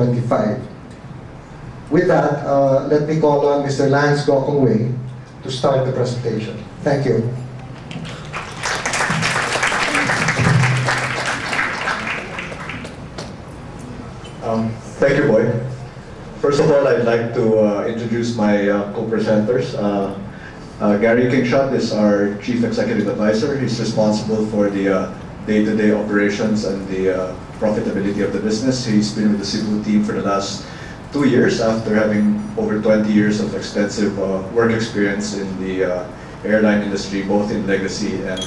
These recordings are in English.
2025. With that, let me call on Mr. Lance Gokongwei to start the presentation. Thank you. Thank you, Boy. First of all, I'd like to introduce my co-presenters. Gary Kingshot is our Chief Executive Advisor. He's responsible for the day-to-day operations and the profitability of the business. He's been with the Cebu team for the last 2 years after having over 20 years of extensive work experience in the airline industry, both in legacy and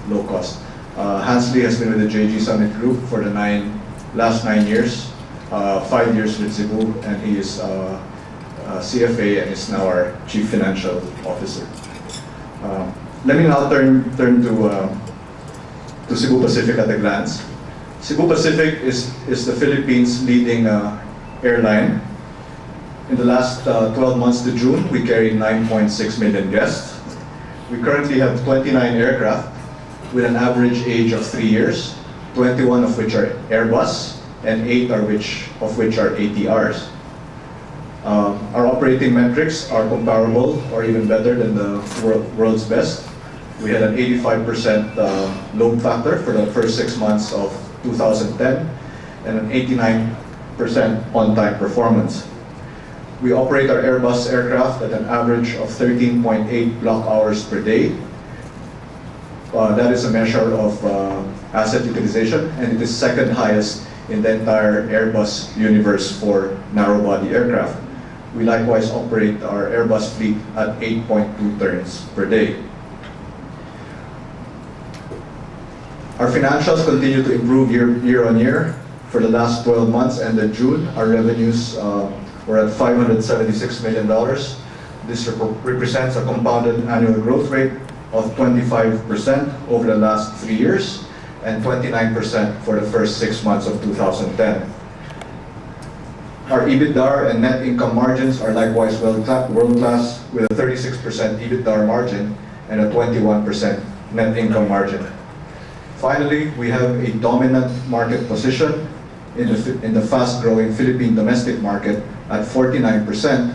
low cost. Hansley has been with the JG Summit Group for the last 9 years, 5 years with Cebu, and he is CFA and is now our Chief Financial Officer. Let me now turn to Cebu Pacific at a glance. Cebu Pacific is the Philippines' leading airline. In the last 12 months to June, we carried 9.6 million guests. We currently have 29 aircraft with an average age of 3 years, 21 of which are Airbus, and 8 of which are ATRs. Our operating metrics are comparable or even better than the world's best. We had an 85% load factor for the first 6 months of 2010 and an 89% on-time performance. We operate our Airbus aircraft at an average of 13.8 block hours per day. That is a measure of asset utilization, and it is second highest in the entire Airbus universe for narrow-body aircraft. We likewise operate our Airbus fleet at 8.2 turns per day. Our financials continue to improve year on year. For the last 12 months ended June, our revenues were at $576 million. This represents a compounded annual growth rate of 25% over the last 3 years and 29% for the first 6 months of 2010. Our EBITDA and net income margins are likewise world-class, with a 36% EBITDA margin and a 21% net income margin. Finally, we have a dominant market position in the fast-growing Philippine domestic market at 49%,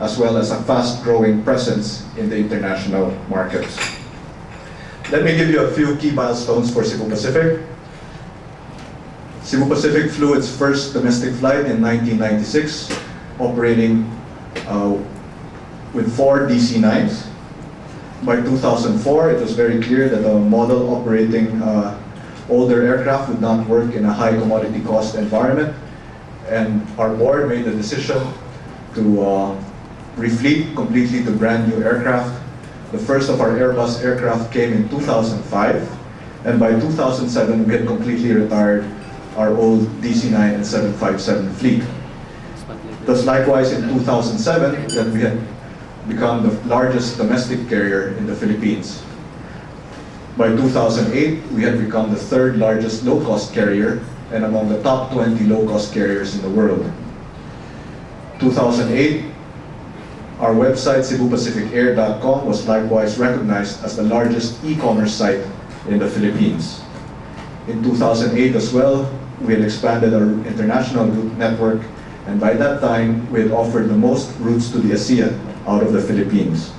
as well as a fast-growing presence in the international markets. Let me give you a few key milestones for Cebu Pacific. Cebu Pacific flew its first domestic flight in 1996, operating with 4 DC-9s. By 2004, it was very clear that the model operating older aircraft would not work in a high commodity cost environment, and our board made the decision to refleet completely to brand new aircraft. The first of our Airbus aircraft came in 2005, and by 2007 we had completely retired our old DC-9 and 757 fleet. Thus likewise in 2007 that we had become the largest domestic carrier in the Philippines. By 2008, we had become the 3rd largest low-cost carrier and among the top 20 low-cost carriers in the world. 2008, our website, CebuPacificAir.com, was likewise recognized as the largest e-commerce site in the Philippines. In 2008 as well, we had expanded our international route network, and by that time, we had offered the most routes to the ASEAN out of the Philippines.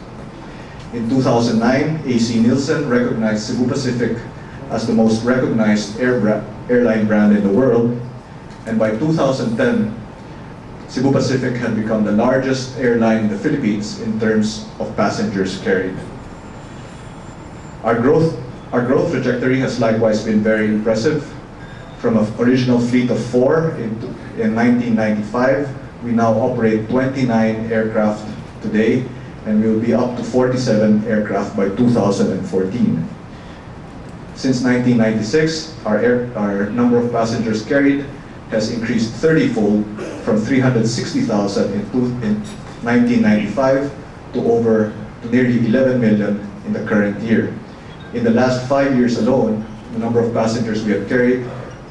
In 2009, AC Nielsen recognized Cebu Pacific as the most recognized airline brand in the world, and by 2010, Cebu Pacific had become the largest airline in the Philippines in terms of passengers carried. Our growth trajectory has likewise been very impressive. From an original fleet of 4 in 1995, we now operate 29 aircraft today, and we will be up to 47 aircraft by 2014. Since 1996, our number of passengers carried has increased 30-fold from 360,000 in 1995 to nearly 11 million in the current year. In the last 5 years alone, the number of passengers we have carried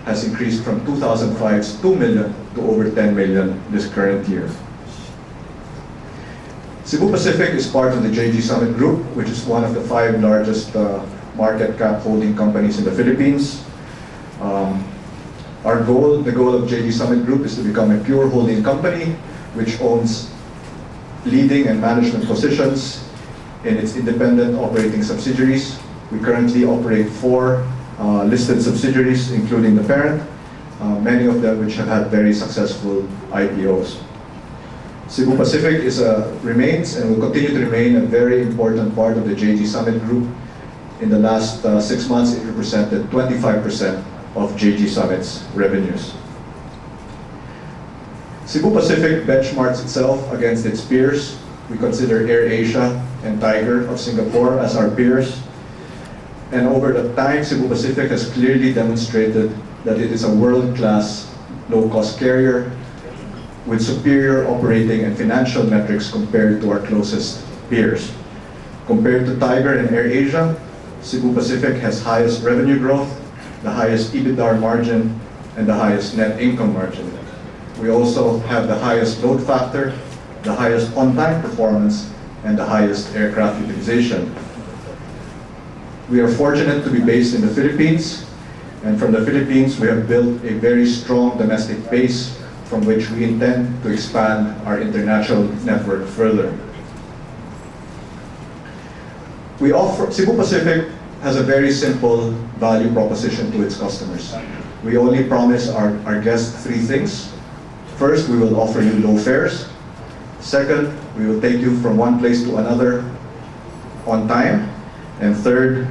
has increased from 2005's 2 million to over 10 million this current year. Cebu Pacific is part of the JG Summit Group, which is one of the 5 largest market cap holding companies in the Philippines. Our goal, the goal of JG Summit Group, is to become a pure holding company which owns leading and management positions in its independent operating subsidiaries. We currently operate 4 listed subsidiaries, including the parent, many of them which have had very successful IPOs. Cebu Pacific remains and will continue to remain a very important part of the JG Summit Group. In the last 6 months, it represented 25% of JG Summit's revenues. Cebu Pacific benchmarks itself against its peers. We consider AirAsia and Tiger of Singapore as our peers. And over the time, Cebu Pacific has clearly demonstrated that it is a world-class, low-cost carrier with superior operating and financial metrics compared to our closest peers. Compared to Tiger and AirAsia, Cebu Pacific has highest revenue growth, the highest EBITDA margin, and the highest net income margin. We also have the highest load factor, the highest on-time performance, and the highest aircraft utilization. We are fortunate to be based in the Philippines, and from the Philippines we have built a very strong domestic base from which we intend to expand our international network further. Cebu Pacific has a very simple value proposition to its customers. We only promise our guests 3 things. First, we will offer you low fares. Second, we will take you from one place to another on time. And third,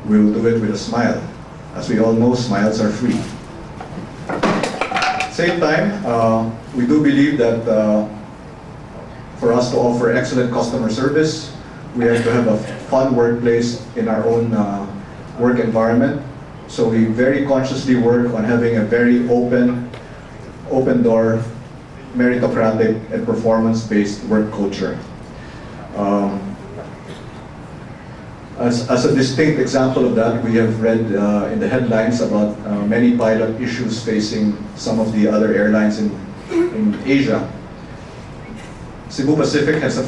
we will do it with a smile. As we all know, smiles are free. Same time, we do believe that for us to offer excellent customer service, we have to have a fun workplace in our own work environment. So we very consciously work on having a very open door, meritocratic, and performance-based work culture. As a distinct example of that, we have read in the headlines about many pilot issues facing some of the other airlines in Asia. Cebu Pacific has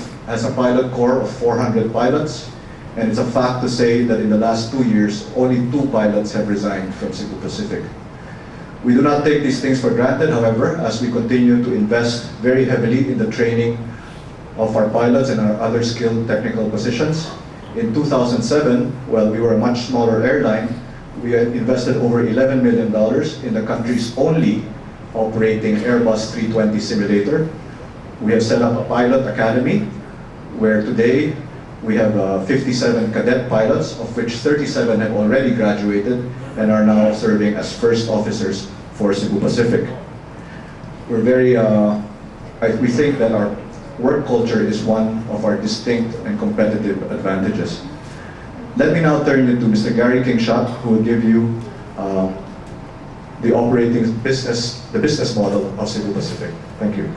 a pilot corps of 400 pilots, and it's a fact to say that in the last 2 years, only 2 pilots have resigned from Cebu Pacific. We do not take these things for granted, however, as we continue to invest very heavily in the training of our pilots and our other skilled technical positions. In 2007, while we were a much smaller airline, we had invested over $11 million in the country's only operating Airbus 320 simulator. We have set up a pilot academy where today we have 57 cadet pilots, of which 37 have already graduated and are now serving as first officers for Cebu Pacific. We think that our work culture is one of our distinct and competitive advantages. Let me now turn you to Mr. Gary Kingshot, who will give you the business model of Cebu Pacific. Thank you.